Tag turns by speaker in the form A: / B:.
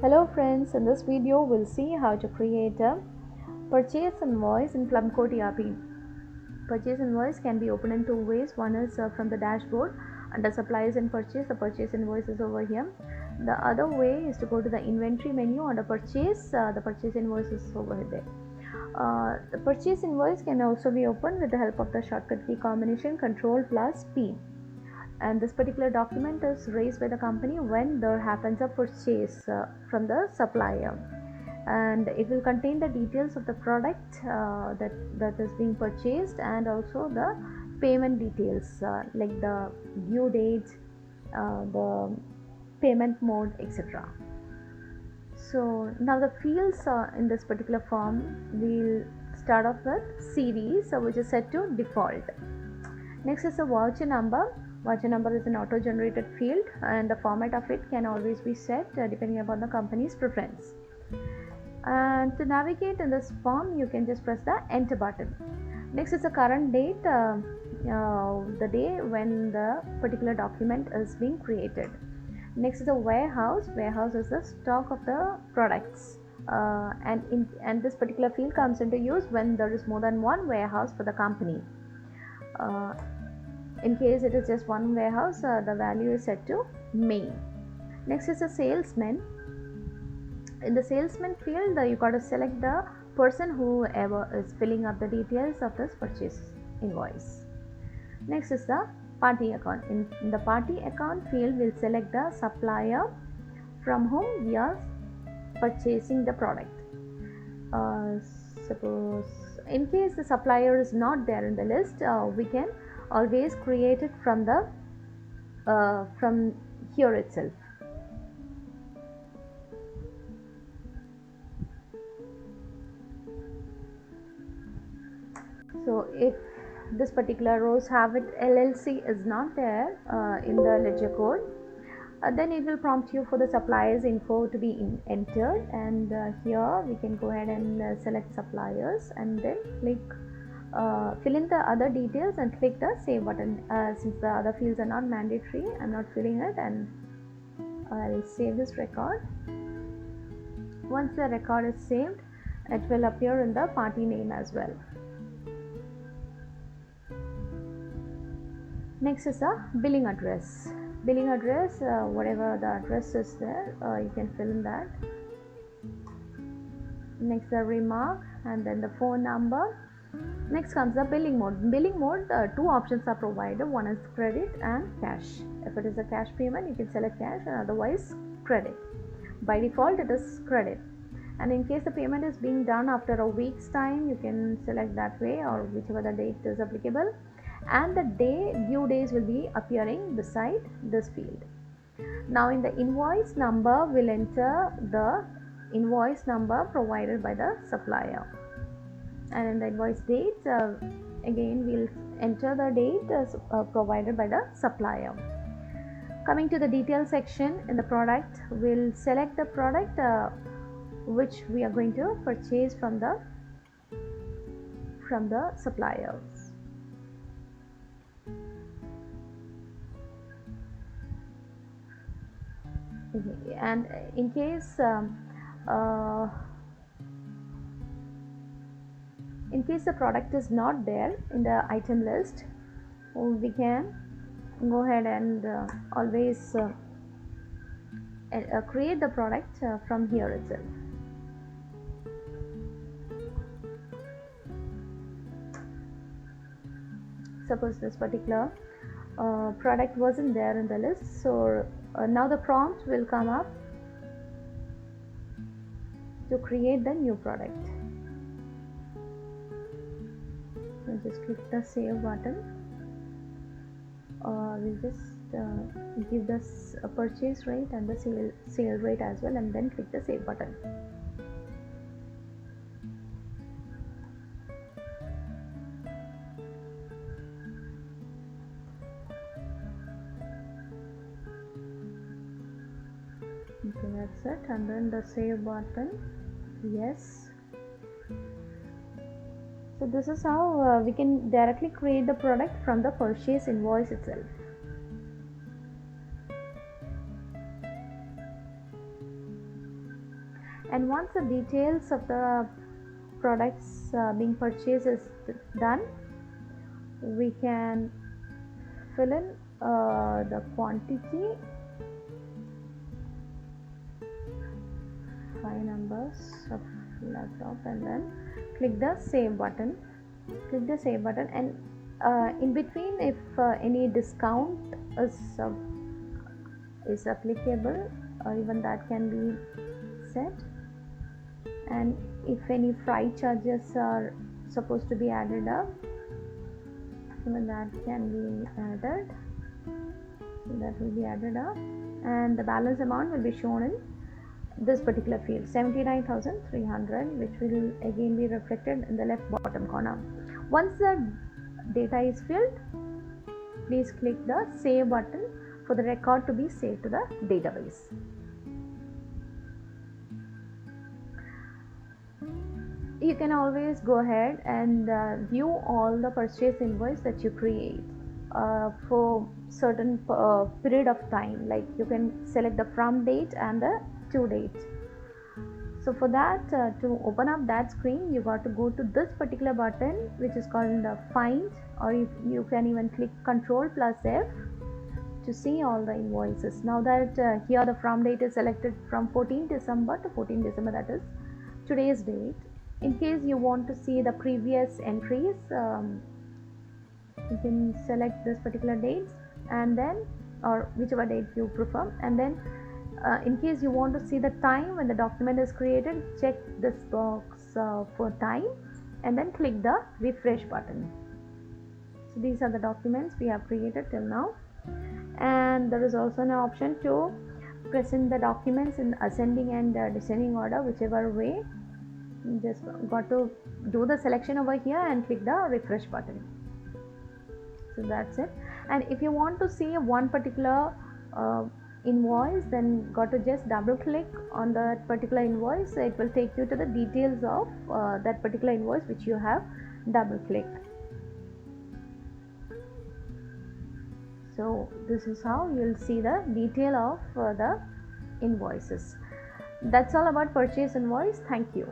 A: Hello friends, in this video we'll see how to create a purchase invoice in Plumcot ERP. Purchase invoice can be opened in two ways. One is from the dashboard under supplies and purchase. The purchase invoice is over here. The other way is to go to the inventory menu under purchase. The purchase invoice is over there. The purchase invoice can also be opened with the help of the shortcut key combination Ctrl+P. And this particular document is raised by the company when there happens a purchase from the supplier, and it will contain the details of the product that is being purchased, and also the payment details like the due date, the payment mode, etc. So now the fields in this particular form, we'll start off with series, which is set to default. Next is the voucher number. Voucher number is an auto-generated field, and the format of it can always be set depending upon the company's preference. And to navigate in this form, you can just press the enter button. Next is the current date, the day when the particular document is being created. Next is the warehouse. Warehouse is the stock of the products, and this particular field comes into use when there is more than one warehouse for the company. In case it is just one warehouse, the value is set to main. Next is a salesman. In the salesman field, you got to select the person whoever is filling up the details of this purchase invoice. Next is the party account. In the party account field, we'll select the supplier from whom we are purchasing the product. Suppose in case the supplier is not there in the list, we can always create it from here itself. So if this particular Rose Habit LLC is not there in the ledger code, then it will prompt you for the suppliers info to be entered, and here we can go ahead and select suppliers, and then click fill in the other details and click the save button. Since the other fields are not mandatory, I'm not filling it, and I'll save this record. Once the record is saved, it will appear in the party name as well. Next is a billing address. Billing address, whatever the address is there, you can fill in that. Next the remark, and then the phone number. Next comes the billing mode. Billing mode, two options are provided. One is credit and cash. If it is a cash payment, you can select cash, and otherwise credit. By default, it is credit. And in case the payment is being done after a week's time, you can select that way, or whichever the date is applicable. And the due days will be appearing beside this field. Now in the invoice number, we'll enter the invoice number provided by the supplier. And in the invoice date, again we'll enter the date as provided by the supplier. Coming to the detail section, in the product, we'll select the product which we are going to purchase from the suppliers. Okay. And in case the product is not there in the item list, we can go ahead and always create the product from here itself. Suppose this particular product wasn't there in the list, so now the prompt will come up to create the new product. So just click the save button. We'll just give this a purchase rate and the sale rate as well, and then click the save button. Okay, that's it, and then the save button. Yes. So this is how we can directly create the product from the purchase invoice itself. And once the details of the products being purchased is done, we can fill in the quantity, 5 numbers of laptop, and then click the save button. And in between, if any discount is applicable, even that can be set, and if any freight charges are supposed to be added up, even that can be added. That will be added up, and the balance amount will be shown in this particular field, 79,300, which will again be reflected in the left bottom corner. Once the data is filled, please click the save button for the record to be saved to the database. You can always go ahead and view all the purchase invoice that you create for certain period of time. Like you can select the from date and the to date. So for that, to open up that screen, you got to go to this particular button, which is called find, or you can even click Ctrl+F to see all the invoices. Now that here the from date is selected from 14 December to 14 December, that is today's date. In case you want to see the previous entries, you can select this particular dates, and then, or whichever date you prefer, and then in case you want to see the time when the document is created, check this box for time, and then click the refresh button. So these are the documents we have created till now, and there is also an option to present the documents in ascending and descending order, whichever way. You just got to do the selection over here and click the refresh button. So that's it. And if you want to see one particular invoice, then got to just double click on that particular invoice. It will take you to the details of that particular invoice which you have double clicked. So this is how you'll see the detail of the invoices. That's all about purchase invoice. Thank you.